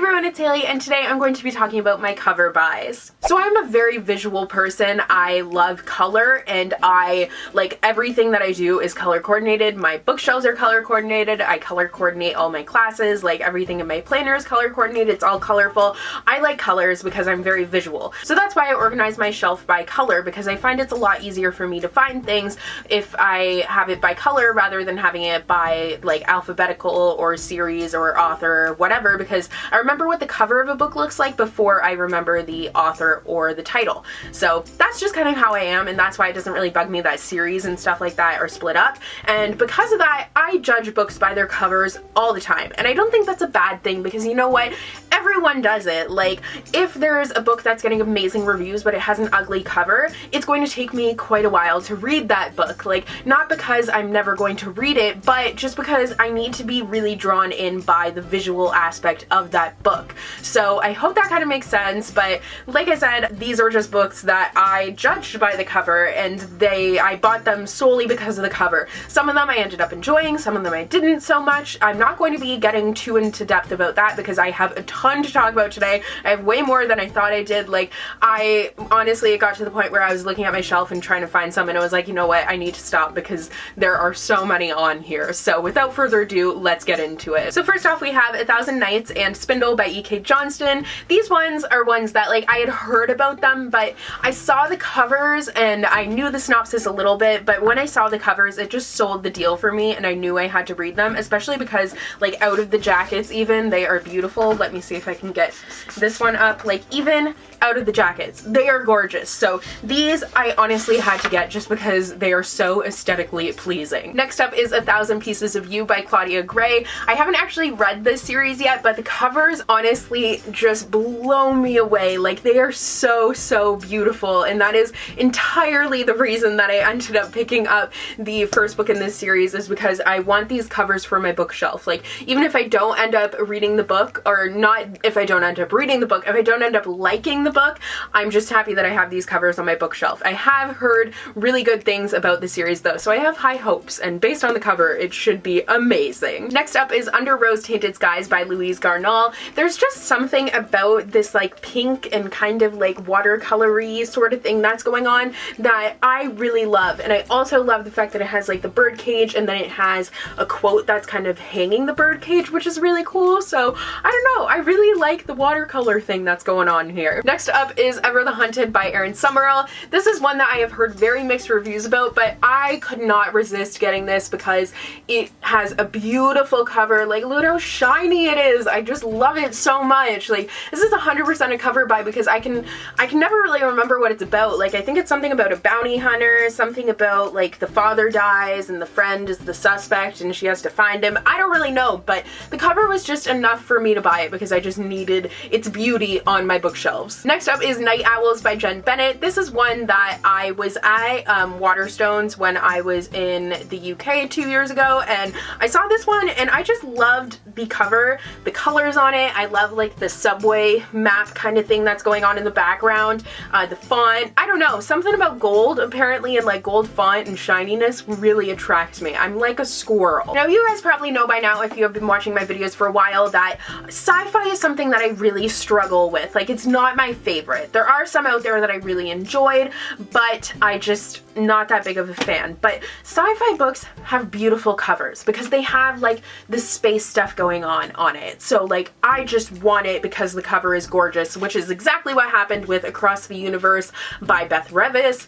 everyone, it's Hailey, and today I'm going to be talking about my cover buys. So I'm a very visual person. I love color, and I like everything that I do is color coordinated. My bookshelves are color coordinated. I color coordinate all my classes. Like everything in my planner is color coordinated. It's all colorful. I like colors because I'm very visual. So that's why I organize my shelf by color, because I find it's a lot easier for me to find things if I have it by color rather than having it by like alphabetical or series or author or whatever, because I remember what the cover of a book looks like before I remember the author or the title. So that's just kind of how I am, and that's why it doesn't really bug me that series and stuff like that are split up. And because of that, I judge books by their covers all the time. And I don't think that's a bad thing, because you know what? Everyone does it. Like, if there's a book that's getting amazing reviews but it has an ugly cover, it's going to take me quite a while to read that book. Like, not because I'm never going to read it, but just because I need to be really drawn in by the visual aspect of that book. So I hope that kind of makes sense, but like I said, these are just books that I judged by the cover, and I bought them solely because of the cover. Some of them I ended up enjoying, some of them I didn't so much. I'm not going to be getting too into depth about that because I have a ton to talk about today. I have way more than I thought I did. Like, I honestly, it got to the point where I was looking at my shelf and trying to find some, and I was like, you know what, I need to stop because there are so many on here. So without further ado, let's get into it. So first off, we have 1,000 Nights and Spindle by E.K. Johnston. These ones are ones that, like, I had heard about them, but I saw the covers and I knew the synopsis a little bit, but when I saw the covers, it just sold the deal for me, and I knew I had to read them, especially because, like, out of the jackets even, they are beautiful. Let me see if I can get this one up. Like, even out of the jackets, they are gorgeous. So these I honestly had to get just because they are so aesthetically pleasing. Next up is 1,000 Pieces of You by Claudia Gray. I haven't actually read this series yet, but the covers honestly just blow me away. Like, they are so beautiful, and that is entirely the reason that I ended up picking up the first book in this series, is because I want these covers for my bookshelf. Like, even if I don't end up reading the book, or not if I don't end up reading the book, if I don't end up liking the book, I'm just happy that I have these covers on my bookshelf. I have heard really good things about the series though, so I have high hopes, and based on the cover, it should be amazing. Next up is Underrotated Skies by Louise Garnall. There's just something about this like pink and kind of like watercolory sort of thing that's going on that I really love, and I also love the fact that it has like the bird cage, and then it has a quote that's kind of hanging the bird cage, which is really cool. So I don't know, I really like the watercolor thing that's going on here. Next up is Ever the Hunted by Erin Summerall. This is one that I have heard very mixed reviews about, but I could not resist getting this because it has a beautiful cover. Like, look how shiny it is. I just love it so much. Like, this is 100% a cover buy because I can never really remember what it's about. Like, I think it's something about a bounty hunter, something about like the father dies and the friend is the suspect and she has to find him. I don't really know, but the cover was just enough for me to buy it because I just needed its beauty on my bookshelves. Next up is Night Owls by Jen Bennett. This is one that I was at Waterstones when I was in the UK 2 years ago, and I saw this one and I just loved the cover, the colors on it. I love like the subway map kind of thing that's going on in the background, the font. I don't know, something about gold apparently, and like gold font and shininess really attracts me. I'm like a squirrel. Now, you guys probably know by now, if you have been watching my videos for a while, that sci-fi is something that I really struggle with. Like, it's not my favorite. There are some out there that I really enjoyed, but I just not that big of a fan. But sci-fi books have beautiful covers because they have like the space stuff going on it. So like, I just want it because the cover is gorgeous, which is exactly what happened with Across the Universe by Beth Revis.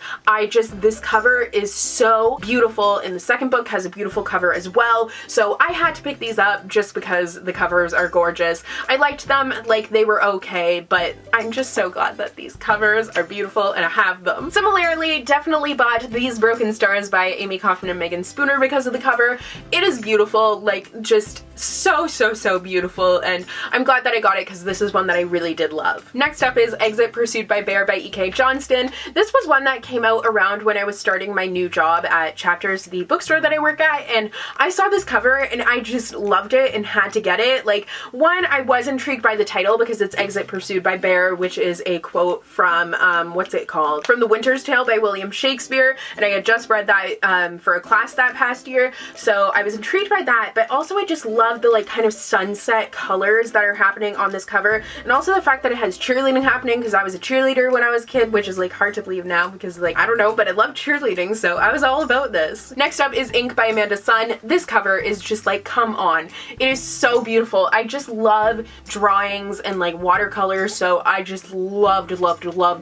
This cover is so beautiful, and the second book has a beautiful cover as well. So I had to pick these up just because the covers are gorgeous. I liked them, like they were okay, but I'm just so glad that these covers are beautiful and I have them. Similarly, definitely bought These Broken Stars by Amy Kaufman and Megan Spooner because of the cover. It is beautiful, like just so beautiful, and I'm glad that I got it because this is one that I really did love. Next up is Exit Pursued by Bear by E.K. Johnston. This was one that came out around when I was starting my new job at Chapters, the bookstore that I work at, and I saw this cover and I just loved it and had to get it. Like, one, I was intrigued intrigued by the title because it's Exit Pursued by Bear, which is a quote from, what's it called? From The Winter's Tale by William Shakespeare, and I had just read that for a class that past year, so I was intrigued by that, but also I just love the like kind of sunset colors that are happening on this cover, and also the fact that it has cheerleading happening, because I was a cheerleader when I was a kid, which is like hard to believe now because like, I don't know, but I love cheerleading, so I was all about this. Next up is Ink by Amanda Sun. This cover is just like, come on. It is so beautiful. I just love drawings and like watercolors, so I just loved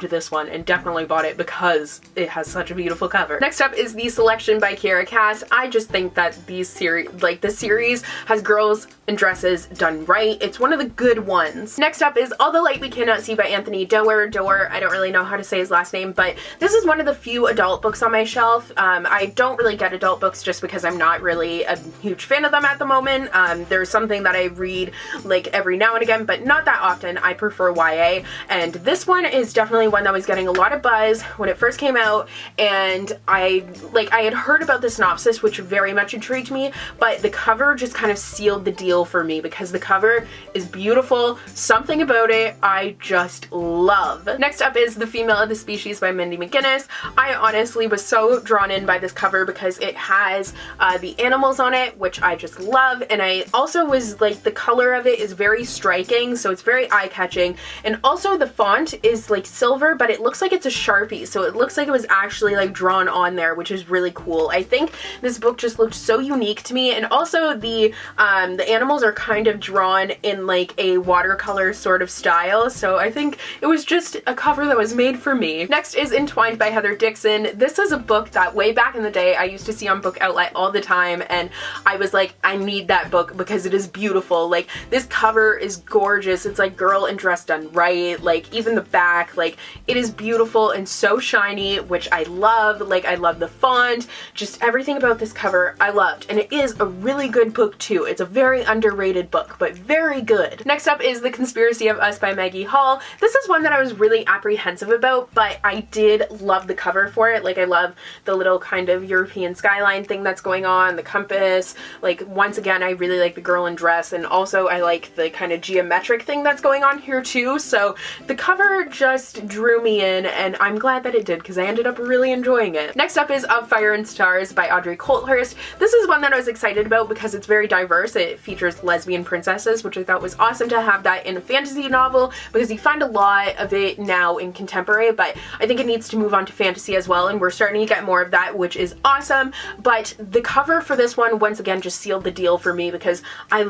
this one and definitely bought it because it has such a beautiful cover. Next up is The Selection by Kiera Cass. I just think that this series has girls in dresses done right. It's one of the good ones. Next up is All the Light We Cannot See by Anthony Doerr. I don't really know how to say his last name, but this is one of the few adult books on my shelf. I don't really get adult books just because I'm not really a huge fan of them at the moment. There's something that I read like every now and again, but not that often. I prefer YA, and this one is definitely one that was getting a lot of buzz when it first came out, and I had heard about the synopsis, which very much intrigued me, but the cover just kind of sealed the deal for me because the cover is beautiful. Something about it I just love. Next up is The Female of the Species by Mindy McGinnis. I honestly was so drawn in by this cover because it has the animals on it, which I just love, and I also was like, the color of it is very striking, so it's very eye-catching, and also the font is like silver, but it looks like it's a Sharpie, so it looks like it was actually like drawn on there, which is really cool. I think this book just looked so unique to me, and also the animals are kind of drawn in like a watercolor sort of style, so I think it was just a cover that was made for me. Next is Entwined by Heather Dixon. This is a book that way back in the day I used to see on Book Outlet all the time, and I was like, I need that book because it is beautiful. Like, this cover is gorgeous. It's like girl and dress done right. Like, even the back, like, it is beautiful and so shiny, which I love. Like, I love the font, just everything about this cover I loved, and it is a really good book too. It's a very underrated book, but very good. Next up is The Conspiracy of Us by Maggie Hall. This is one that I was really apprehensive about, but I did love the cover for it. Like, I love the little kind of European skyline thing that's going on, the compass. Like, once again, I really like the girl in dress, and also I like the kind of geometric thing that's going on here too, so the cover just drew me in, and I'm glad that it did because I ended up really enjoying it. Next up is Of Fire and Stars by Audrey Coulter. This is one that I was excited about because it's very diverse. It features lesbian princesses, which I thought was awesome to have that in a fantasy novel because you find a lot of it now in contemporary, but I think it needs to move on to fantasy as well, and we're starting to get more of that, which is awesome. But the cover for this one, once again, just sealed the deal for me because I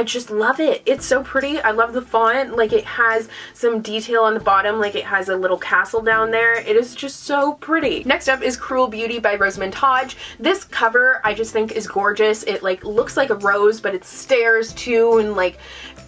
just love it. It's so pretty. I love the font. Like, it has some detail on the bottom, like it has a little castle down there. It is just so pretty. Next up is Cruel Beauty by Rosamund Hodge. This cover I just think is gorgeous. It like looks like a rose, but it's stairs too, and like,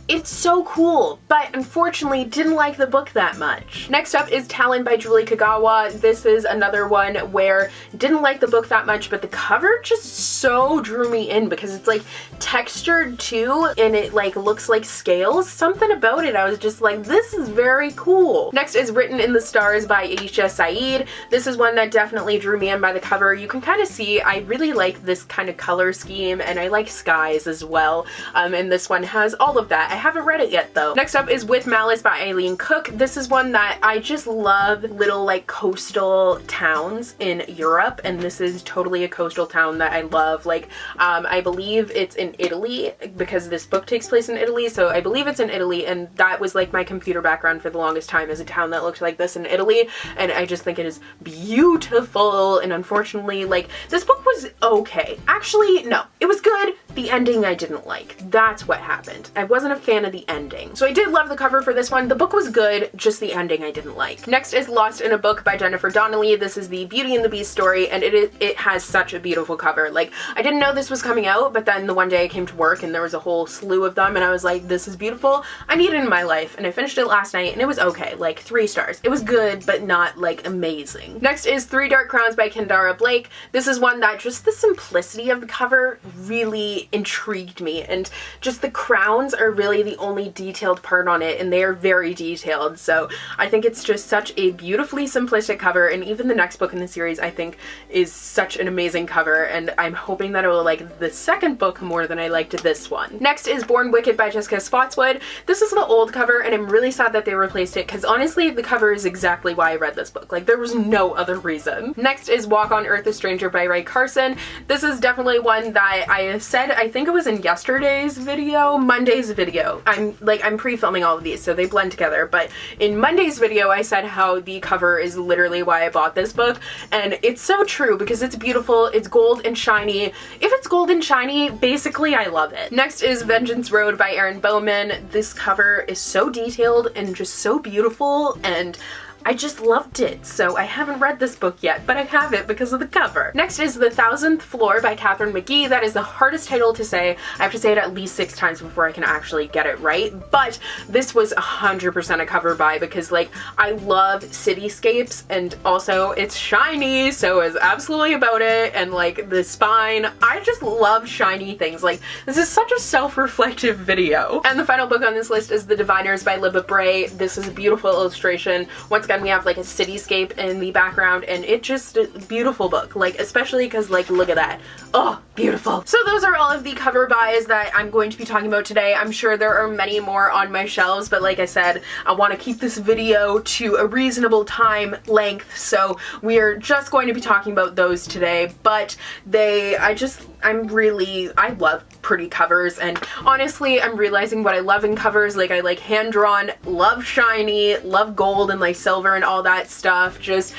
it's so cool, but unfortunately didn't like the book that much. Next up is Talon by Julie Kagawa. This is another one where didn't like the book that much, but the cover just so drew me in because it's like textured too, and it like looks like scales. Something about it, I was just like, this is very cool. Next is Written in the Stars by Aisha Saeed. This is one that definitely drew me in by the cover. You can kind of see I really like this kind of color scheme, and I like skies as well, and this one has all of that. I haven't read it yet though. Next up is With Malice by Eileen Cook. This is one that I just love, little like coastal towns in Europe, and this is totally a coastal town that I love. Like, I believe it's in Italy because this book takes place in Italy, so I believe it's in Italy, and that was like my computer background for the longest time, is a town that looked like this in Italy, and I just think it is beautiful. And unfortunately, like, this book was okay. Actually, no, it was good. The ending I didn't like. That's what happened. I wasn't a fan of the ending. So I did love the cover for this one. The book was good, just the ending I didn't like. Next is Lost in a Book by Jennifer Donnelly. This is the Beauty and the Beast story, and it has such a beautiful cover. Like, I didn't know this was coming out, but then the one day I came to work and there was a whole slew of them, and I was like, this is beautiful. I need it in my life, and I finished it last night, and it was okay, like 3 stars. It was good, but not like amazing. Next is Three Dark Crowns by Kendara Blake. This is one that just the simplicity of the cover really intrigued me, and just the crowns are really really the only detailed part on it, and they are very detailed. So I think it's just such a beautifully simplistic cover, and even the next book in the series I think is such an amazing cover, and I'm hoping that I will like the second book more than I liked this one. Next is Born Wicked by Jessica Spotswood. This is the old cover, and I'm really sad that they replaced it, because honestly the cover is exactly why I read this book. Like, there was no other reason. Next is Walk on Earth, a Stranger by Ray Carson. This is definitely one that I said, I think it was in yesterday's video, Monday's video. I'm pre-filming all of these, so they blend together, but in Monday's video I said how the cover is literally why I bought this book, and it's so true because it's beautiful, it's gold and shiny. If it's gold and shiny, basically I love it. Next is Vengeance Road by Erin Bowman. This cover is so detailed and just so beautiful, and I just loved it. So I haven't read this book yet, but I have it because of the cover. Next is The Thousandth Floor by Katharine McGee. That is the hardest title to say. I have to say it at least 6 times before I can actually get it right, but this was 100% a cover buy because, like, I love cityscapes, and also it's shiny, so it's absolutely about it, and like the spine, I just love shiny things. Like, this is such a self-reflective video. And the final book on this list is The Diviners by Libba Bray. This is a beautiful illustration. Once again, we have like a cityscape in the background, and it just a beautiful book, like, especially because, like, look at that. Oh, beautiful. So those are all of the cover buys that I'm going to be talking about today. I'm sure there are many more on my shelves, but like I said, I want to keep this video to a reasonable time length, so we are just going to be talking about those today. But I love pretty covers, and honestly I'm realizing what I love in covers. Like, I like hand-drawn, love shiny, love gold and like silver and all that stuff, just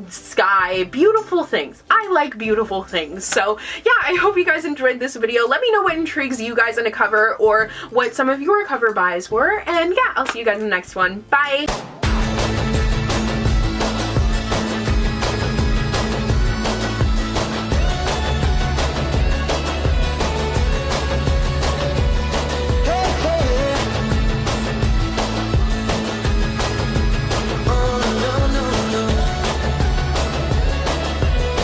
sky, beautiful things. I like beautiful things. So yeah, I hope you guys enjoyed this video. Let me know what intrigues you guys in a cover, or what some of your cover buys were, and yeah, I'll see you guys in the next one. Bye!